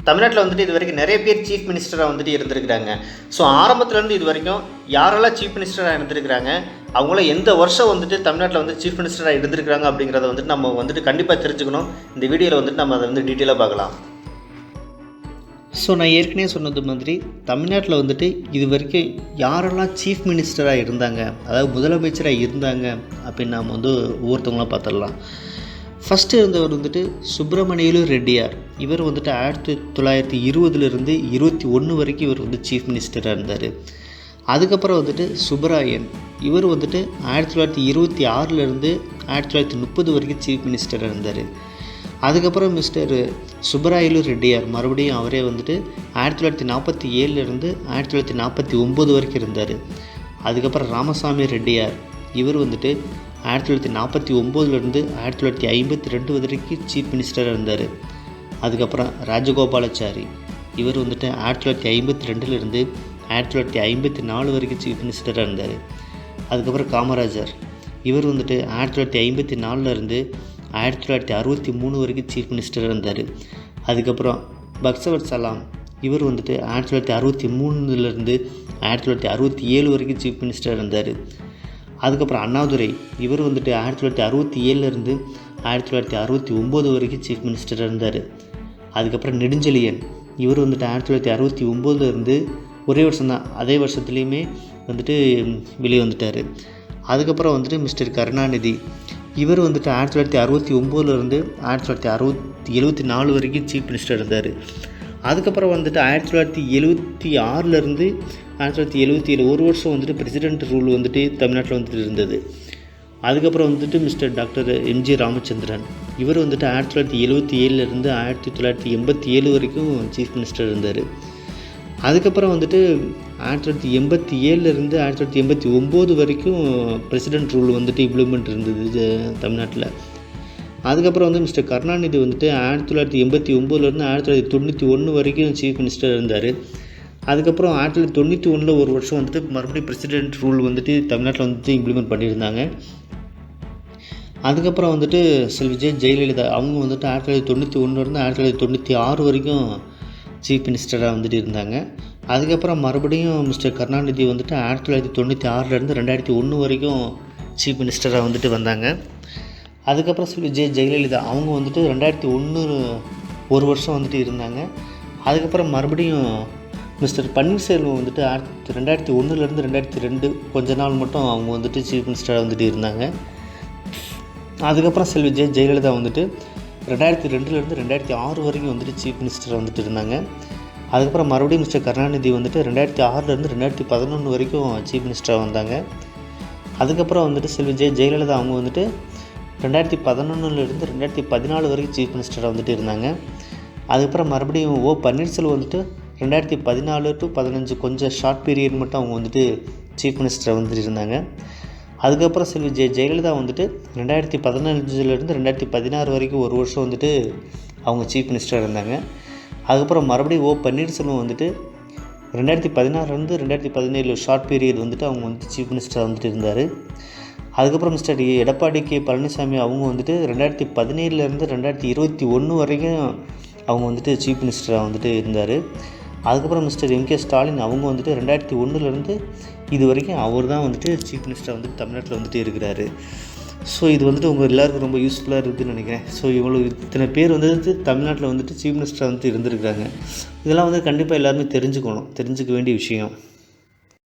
தமிழ்நாட்டில் வந்துட்டு இது வரைக்கும் நிறைய பேர் சீஃப் மினிஸ்டராக வந்துட்டு இருந்திருக்கிறாங்க. ஸோ ஆரம்பத்துலேருந்து இது வரைக்கும் யாரெல்லாம் சீஃப் மினிஸ்டராக இருந்திருக்கிறாங்க, அவங்களாம் எந்த வருஷம் வந்துட்டு தமிழ்நாட்டில் வந்து சீஃப் மினிஸ்டராக இருந்திருக்கிறாங்க அப்படிங்கிறத வந்துட்டு நம்ம வந்துட்டு கண்டிப்பாக தெரிஞ்சுக்கணும். இந்த வீடியோவில் வந்துட்டு நம்ம அதை வந்து டீட்டெயிலாக பார்க்கலாம். ஸோ நான் ஏற்கனவே சொன்னது மாதிரி தமிழ்நாட்டில் வந்துட்டு இது வரைக்கும் யாரெல்லாம் சீஃப் மினிஸ்டராக இருந்தாங்க, அதாவது முதலமைச்சராக இருந்தாங்க அப்படின்னு நாம் வந்து ஒவ்வொருத்தவங்களாம் பார்த்துடலாம். ஃபஸ்ட்டு இருந்தவர் வந்துட்டு சுப்பிரமணியலு ரெட்டியார். இவர் வந்துட்டு 1920 21 வரைக்கும் இவர் வந்து சீஃப் மினிஸ்டராக இருந்தார். அதுக்கப்புறம் வந்துட்டு சுப்பராயன். இவர் வந்துட்டு 1926 1930 வரைக்கும் சீஃப் மினிஸ்டராக இருந்தார். அதுக்கப்புறம் மிஸ்டர் சுப்பராயலு ரெட்டியார் மறுபடியும் அவரே வந்துட்டு 1947 1949 வரைக்கும் இருந்தார். அதுக்கப்புறம் ராமசாமி ரெட்டியார். இவர் வந்துட்டு 1949 1952 வரைக்கும் சீஃப் மினிஸ்டராக இருந்தார். அதுக்கப்புறம் ராஜகோபாலாச்சாரி. இவர் வந்துட்டு 1952 1954 வரைக்கும் சீஃப் மினிஸ்டராக இருந்தார். அதுக்கப்புறம் காமராஜர். இவர் வந்துட்டு 1954 1963 வரைக்கும் சீஃப் மினிஸ்டராக இருந்தார். அதுக்கப்புறம் பக்சவர் சலாம். இவர் வந்துட்டு 1963 1967 வரைக்கும் சீஃப் மினிஸ்டராக இருந்தார். அதுக்கப்புறம் அண்ணாதுரை. இவர் வந்துட்டு 1967 1969 வரைக்கும் சீஃப் மினிஸ்டராக இருந்தார். அதுக்கப்புறம் நெடுஞ்செழியன். இவர் வந்துட்டு 1969 ஒரே வருஷம் தான், அதே வருஷத்துலேயுமே வந்துட்டு வெளியே வந்துட்டார். அதுக்கப்புறம் வந்துட்டு மிஸ்டர் கருணாநிதி. இவர் வந்துட்டு 1969 1974 வரைக்கும் சீஃப் மினிஸ்டர் இருந்தார். அதுக்கப்புறம் வந்துட்டு 1976 1977 ஒரு வருஷம் வந்துட்டு பிரசிடென்ட் ரூல் வந்துட்டு தமிழ்நாட்டில் வந்துட்டு இருந்தது. அதுக்கப்புறம் வந்துட்டு மிஸ்டர் டாக்டர் எம்ஜி ராமச்சந்திரன். இவர் வந்துட்டு 1977 1987 வரைக்கும் சீஃப் மினிஸ்டர் இருந்தார். அதுக்கப்புறம் வந்துட்டு 1987 1989 வரைக்கும் பிரசிடென்ட் ரூல் வந்துட்டு இம்ப்ளிமெண்ட் இருந்தது தமிழ்நாட்டில். அதுக்கப்புறம் வந்து மிஸ்டர் கருணாநிதி வந்துட்டு 1989 1991 வரைக்கும் சீஃப் மினிஸ்டர் இருந்தார். அதுக்கப்புறம் 1991 ஒரு வருஷம் வந்துட்டு மறுபடியும் பிரசிடென்ட் ரூல் வந்துட்டு தமிழ்நாட்டில் வந்துட்டு இம்ப்ளிமெண்ட் பண்ணியிருந்தாங்க. அதுக்கப்புறம் வந்துட்டு செல்வி ஜெயலலிதா. அவங்க வந்துட்டு 1991 1996 வரைக்கும் சீஃப் மினிஸ்டராக வந்துட்டு இருந்தாங்க. அதுக்கப்புறம் மறுபடியும் மிஸ்டர் கருணாநிதி வந்துட்டு 1996 2001 வரைக்கும் சீஃப் மினிஸ்டராக வந்துட்டு வந்தாங்க. அதுக்கப்புறம் செல்வி ஜெயலலிதா. அவங்க வந்துட்டு 2001 ஒரு வருஷம் வந்துட்டு இருந்தாங்க. அதுக்கப்புறம் மறுபடியும் மிஸ்டர் பன்னீர்செல்வம் வந்துட்டு 2001 2002 கொஞ்ச நாள் மட்டும் அவங்க வந்துட்டு சீஃப் மினிஸ்டராக வந்துட்டு இருந்தாங்க. அதுக்கப்புறம் செல்வி ஜெயலலிதா வந்துட்டு 2002 2006 வரைக்கும் வந்துட்டு சீஃப் மினிஸ்டராக வந்துட்டு இருந்தாங்க. அதுக்கப்புறம் மறுபடியும் மிஸ்டர் கருணாநிதி வந்துட்டு 2006 2011 வரைக்கும் சீஃப் மினிஸ்டராக வந்தாங்க. அதுக்கப்புறம் வந்துட்டு செல்வி ஜெயலலிதா அவங்க வந்துட்டு 2011 2014 வரைக்கும் சீஃப் மினிஸ்டராக வந்துட்டு இருந்தாங்க. அதுக்கப்புறம் மறுபடியும் பன்னீர்செல்வம் வந்துட்டு 2014 to 2015 கொஞ்சம் ஷார்ட் பீரியட் மட்டும் அவங்க வந்துட்டு சீஃப் மினிஸ்டராக வந்துட்டு இருந்தாங்க. அதுக்கப்புறம் செல்வி ஜெயலலிதா வந்துட்டு 2015 2016 வரைக்கும் ஒரு வருஷம் வந்துட்டு அவங்க சீஃப் மினிஸ்டராக இருந்தாங்க. அதுக்கப்புறம் மறுபடியும் பன்னீர்செல்வம் வந்துட்டு 2016 2017 ஷார்ட் பீரியட் வந்துட்டு அவங்க வந்துட்டு சீஃப் மினிஸ்டராக வந்துட்டு இருந்தார். அதுக்கப்புறம் மிஸ்டர் எடப்பாடி பழனிசாமி அவங்க வந்துட்டு 2017 2021 வரைக்கும் அவங்க வந்துட்டு சீஃப் மினிஸ்டராக வந்துட்டு இருந்தார். அதுக்கப்புறம் மிஸ்டர் எம்கே ஸ்டாலின் அவங்க வந்துட்டு 2001 இது வரைக்கும் அவர் தான் வந்துட்டு சீஃப் மினிஸ்டராக வந்துட்டு தமிழ்நாட்டில் வந்துட்டு இருக்கிறாரு. ஸோ இது வந்துட்டு உங்கள் எல்லாருக்கும் ரொம்ப யூஸ்ஃபுல்லாக இருக்குதுன்னு நினைக்கிறேன். ஸோ இத்தனை பேர் வந்துட்டு தமிழ்நாட்டில் வந்துட்டு சீஃப் மினிஸ்டராக வந்துட்டு இருந்திருக்கிறாங்க. இதெல்லாம் வந்து கண்டிப்பாக எல்லாருமே தெரிஞ்சுக்க வேண்டிய விஷயம்.